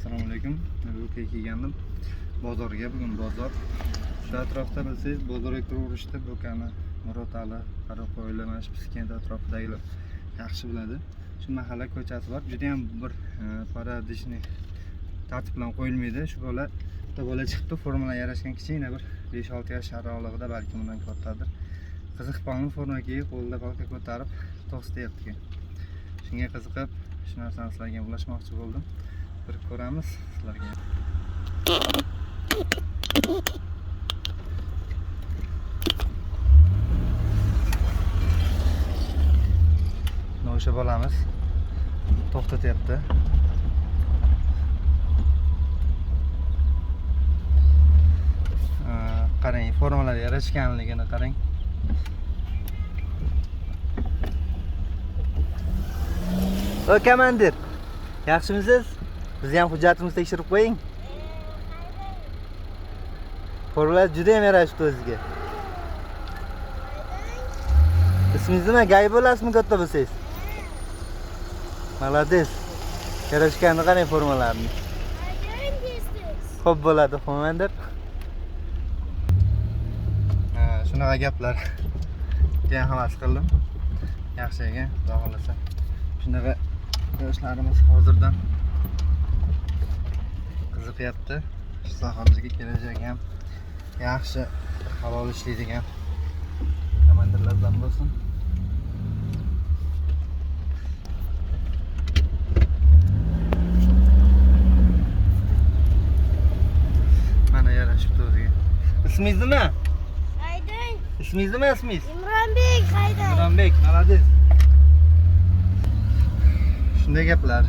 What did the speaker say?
Assalomu alaykum. Rukiy kelgandim. Bozorga, bugun bozor. Shu atrofda bilsangiz, bozorga kiraverishdi. Do'koni Murod Ali, Qaroqo'yli, mana shu Piskent atrofidagilar yaxshi biladi. Shu mahalla ko'chasi bor. Juda ham bir paradishni tartib bilan qo'yilmaydi. Shu bola chiqdi, formaga yarashgan kichkina bir 5-6 yosh aralog'ida, balki undan kattadir. Qiziq qolgan forma kiyib, qo'lida palka ko'tarib to'slayapti. Shunga qiziqib, shu narsani sizlarga ulashmoqchi bo'ldim. Bir ko'ramiz sizlarga. O'sha bolamiz to'xtatyapti. Qarang, formalar yarashganligini qarang. O komandir, yaxshimisiz? Bizni ham hujjatimizni tekshirib qo'ying. Formalar juda ham yarashibdi o'ziga. Ismingiz nima? Gay bo'lasizmi katta bo'lsangiz? Молодец. Yarashganini qarang formalarni. Xo'p bo'ladi, komandir. Shunaqa gaplar. Juda ham havas qildim. Yaxshi ekan, xudo xolasa. Shunaqa yoshlarimiz hozirdan qiziqyapti. Shu sohamizga kelajak ham yaxshi halol ishlaydigan komandirlardan bo'lsin. Mana yarashibdi o'ziga. Ismingiz nima? Haydar. Ismingiz nima ismingiz? Imronbek Haydar. Imronbek, молодец. Shunday gaplar.